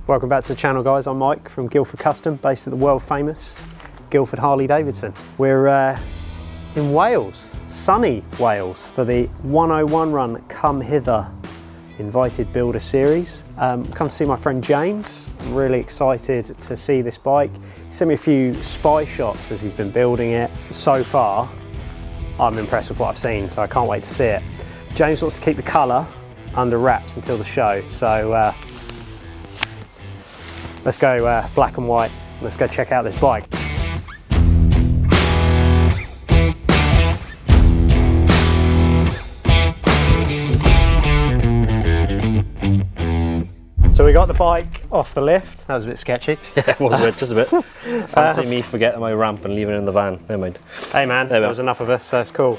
Welcome back to the channel, guys. I'm Mike from Guildford Customs, based at the world famous Guildford Harley Davidson. We're in Wales, sunny Wales, for the 101 run Come Hither Invited Builder Series. Come to see my friend James. I'm really excited to see this bike. He sent me a few spy shots as he's been building it. So far, I'm impressed with what I've seen, so I can't wait to see it. James wants to keep the colour under wraps until the show, so let's go black and white. Let's go check out this bike. So we got the bike off the lift. That was a bit sketchy. Yeah, it was a bit, just a bit. Fancy me forgetting my ramp and leaving it in the van. Never mind. Hey man, there was enough of us, so it's cool.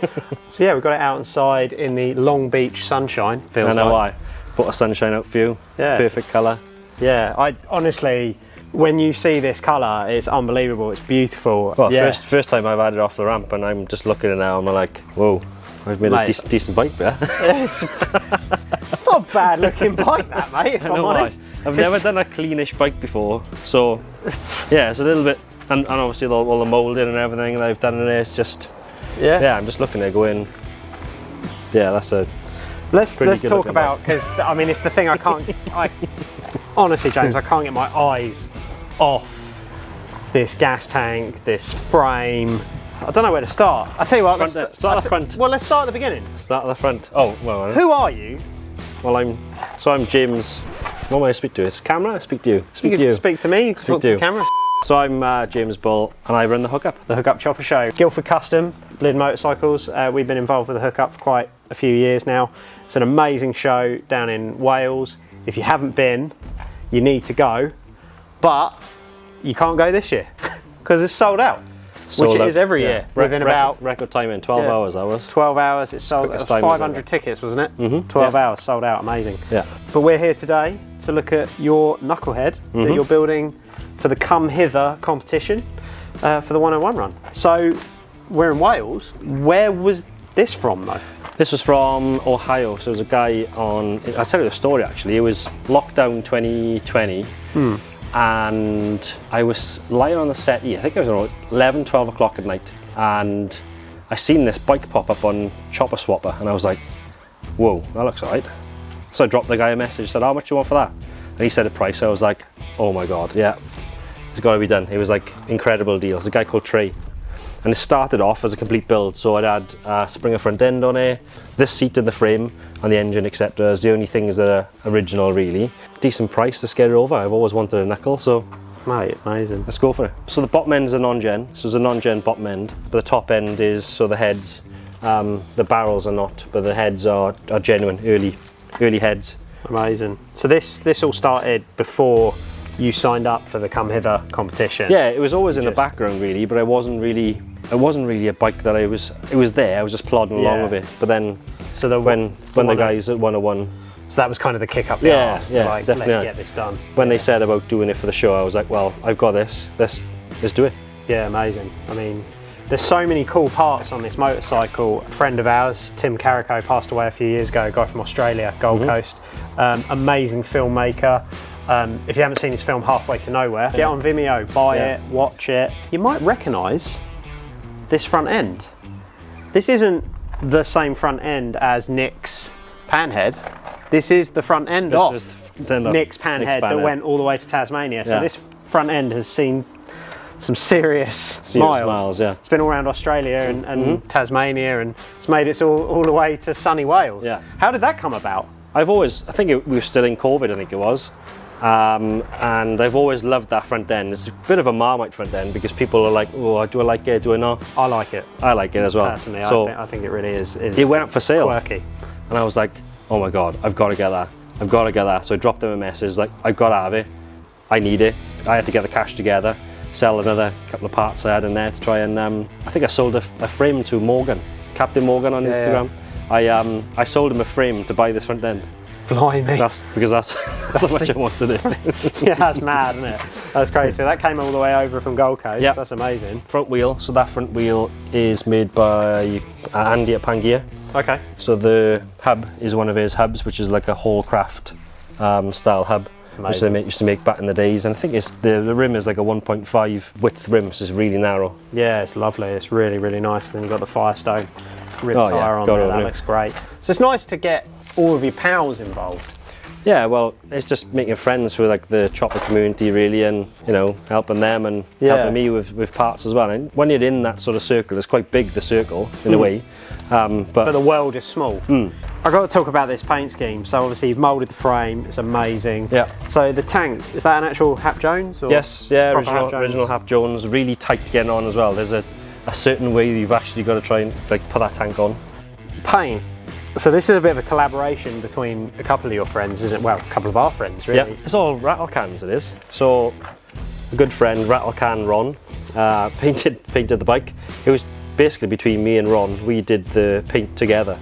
So yeah, we got it out inside in the Long Beach sunshine. Feels I know like. why. Put a sunshine out for you. Yeah. Perfect colour. Yeah, I honestly, when you see this colour, it's unbelievable. It's beautiful. Well, yeah. first time I've had it off the ramp, and I'm just looking at it now, and I'm like, whoa, I've made a decent bike there. It's not a bad looking bike, that, mate, if I'm honest. I've never done a cleanish bike before, so yeah, it's a little bit, and obviously all the moulding and everything that I've done in there, it's just, yeah, I'm just looking at it going, yeah, that's a Let's talk about, because I mean, it's the thing honestly, James, I can't get my eyes off this gas tank, this frame. I don't know where to start. I'll tell you what, start at the front. Well, let's start at the beginning. Start at the front. Oh, well. Who are you? Well, I'm James. What am I speak to? It's camera? I speak to you. Speak to you. Speak to me. You can talk to the camera. So I'm James Bull, and I run the Hookup. The Hookup Chopper Show. Guildford Customs, Lid Motorcycles. We've been involved with the Hookup for quite a few years now. It's an amazing show down in Wales. If you haven't been, you need to go. But you can't go this year because it's sold out. Which it is every year. Within about record time in 12 hours. I was 12 hours. It sold. It was 500 tickets, wasn't it? Mm-hmm. 12 hours sold out. Amazing. Yeah. But we're here today to look at your knucklehead that you're building for the Come Hither competition for the 101 run. So we're in Wales. Where was this from, though? This was from Ohio. So there was a guy on. I'll tell you the story. Actually, it was lockdown 2020. And I was lying on the settee, I think it was around 11, 12 o'clock at night, and I seen this bike pop up on Chopper Swapper, and I was like, whoa, that looks alright. So I dropped the guy a message, said, how much do you want for that? And he said a price. I was like, oh my god, yeah, it's got to be done. It was like incredible deal. It's a guy called Trey. And it started off as a complete build, so I'd had a Springer front end on it, this seat in the frame, and the engine, etc. is the only things that are original, really. Decent price to get it over. I've always wanted a knuckle, so mate, amazing. Let's go for it. So the bottom end is a non-gen, so it's a non-gen bottom end, but the top end is, so the heads, the barrels are not, but the heads are genuine, early heads. Amazing. So this all started before you signed up for the Come Hither competition? Yeah, it was always in the background, really, but it wasn't really a bike that it was there. I was just plodding along with it. But then, when the guys at 101, so that was kind of the kick up the arse to like, let's get this done. When they said about doing it for the show, I was like, well, I've got this. Let's do it. Yeah, amazing. I mean, there's so many cool parts on this motorcycle. A friend of ours, Tim Carrico, passed away a few years ago. A guy from Australia, Gold Coast. Amazing filmmaker. If you haven't seen his film Halfway to Nowhere, get on Vimeo, buy it, watch it. You might recognise this front end. This isn't the same front end as Nick's panhead. This is the front end of Nick's panhead that went all the way to Tasmania. So this front end has seen some serious miles. Yeah. It's been all around Australia and Tasmania, and it's made it all the way to sunny Wales. Yeah. How did that come about? I think we were still in COVID, I think it was. And I've always loved that front end. It's a bit of a Marmite front end because people are like, oh, do I like it, do I not? I like it. I like it as well. Personally, so I think it really is it went up for sale. Quirky. And I was like, oh my god, I've got to get that. I've got to get that. So I dropped them a message like, I've got to have it. I need it. I had to get the cash together, sell another couple of parts I had in there to try and, I think I sold a frame to Morgan, Captain Morgan on Instagram. Yeah. I sold him a frame to buy this front end. Blimey. Because that's how much I wanted it. Yeah, that's mad, isn't it? That's crazy. So that came all the way over from Gold Coast. Yeah, that's amazing. Front wheel. So that front wheel is made by Andy at Pangaea. Okay. So the hub is one of his hubs, which is like a Hallcraft style hub. which they used to make back in the days. And I think it's the rim is like a 1.5 width rim, so it's really narrow. Yeah, it's lovely. It's really, really nice. Then you've got the Firestone rib tyre on there. That looks great. So it's nice to get all of your pals involved. Yeah, well, it's just making friends with like the chopper community really, and you know, helping them and helping me with parts as well. And when you're in that sort of circle, it's quite big, the circle in a way, but the world is small. I've got to talk about this paint scheme. So obviously you've moulded the frame, it's amazing. Yeah. So the tank, is that an actual Hap Jones? Or yes, yeah, original Hap Jones, really tight to get on as well. There's a certain way you've actually got to try and like put that tank on. Paint. So this is a bit of a collaboration between a couple of your friends, isn't it? Well, a couple of our friends, really. Yeah, it's all Rattle Cans, it is. So, a good friend, Rattle Can Ron, painted the bike. It was basically between me and Ron. We did the paint together.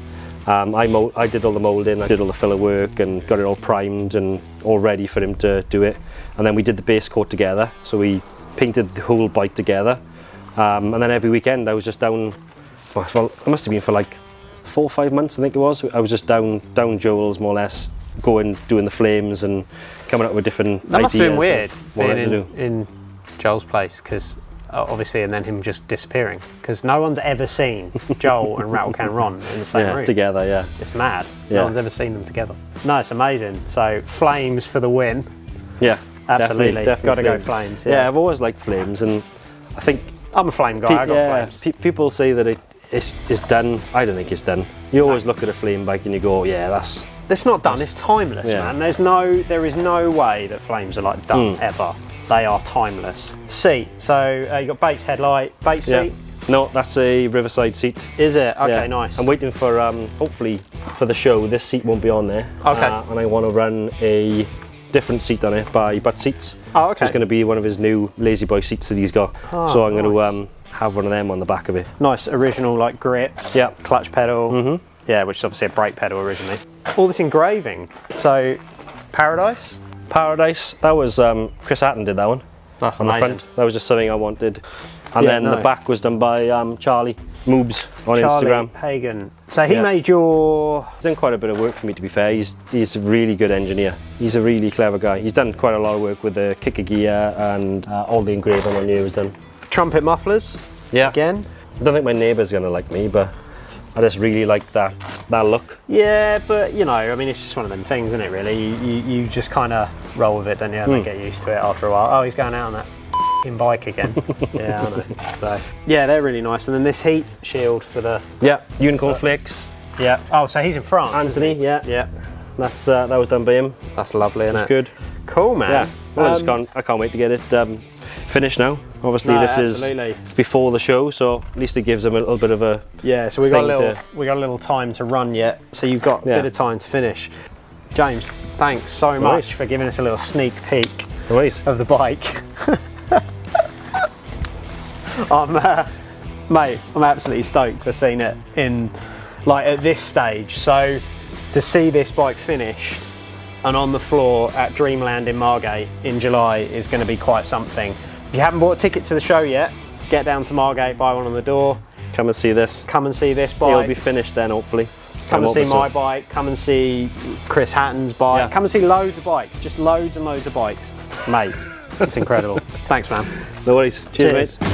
I did all the moulding, I did all the filler work and got it all primed and all ready for him to do it. And then we did the base coat together. So we painted the whole bike together. And then every weekend I was just down, well, it must have been for like 4 or 5 months, I think it was. I was just down Joel's more or less, doing the flames and coming up with different ideas. That must have been weird being in Joel's place, because obviously, and then him just disappearing, because no one's ever seen Joel and Rattle Can Ron in the same room together. Yeah, it's mad. No one's ever seen them together. No, it's amazing. So flames for the win. Yeah, absolutely. Got to go flames. Yeah, I've always liked flames, and I think I'm a flame guy. I got flames. People say that it's done. I don't think it's done. You always look at a flame bike and you go, yeah, that's. It's not done. It's timeless, man. There is no way that flames are like done ever. They are timeless. Seat. So you got Bates headlight, Bates seat. No, that's a Riverside seat. Is it? Okay, nice. I'm waiting for hopefully for the show. This seat won't be on there. Okay. And I want to run a different seat on it by Butt Seats. Oh, okay. So it's going to be one of his new Lazy Boy seats that he's got. Oh, so I'm going to have one of them on the back of it. Nice original like grips. Yeah. Clutch pedal. Yeah, which is obviously a brake pedal originally. All this engraving. So, Paradise? Paradise. That was Chris Hatton did that one. That's on amazing. The front. That was just something I wanted. And then the back was done by Charlie Moobs on Instagram. Hagen. So he made your. He's done quite a bit of work for me, to be fair. He's a really good engineer. He's a really clever guy. He's done quite a lot of work with the kicker gear and all the engraving on here was done. Trumpet mufflers. Yeah. Again. I don't think my neighbour's gonna like me, but I just really like that look. Yeah, but you know, I mean, it's just one of them things, isn't it? Really, you just kind of roll with it, don't you? And get used to it after a while. Oh, he's going out on that bike again. Yeah, I know. So yeah, they're really nice. And then this heat shield for the unicorn flakes. Yeah. Oh, so he's in France. Anthony. Yeah. That's that was done by him. That's lovely, isn't it? Good. Cool, man. Yeah. Well, I can't wait to get it finished now. Obviously, this is before the show, so at least it gives them a little bit of a so we got a little time to run yet. So you've got a bit of time to finish. James, thanks so much for giving us a little sneak peek of the bike. I'm absolutely stoked for seeing it in at this stage. So to see this bike finished and on the floor at Dreamland in Margate in July is going to be quite something. If you haven't bought a ticket to the show yet, get down to Margate, buy one on the door. Come and see this. Come and see this bike. It'll be finished then, hopefully. Come and see my bike. Come and see Chris Hatton's bike. Yeah. Come and see loads of bikes. Just loads and loads of bikes. Mate, it's incredible. Thanks, man. No worries. Cheers. Mate.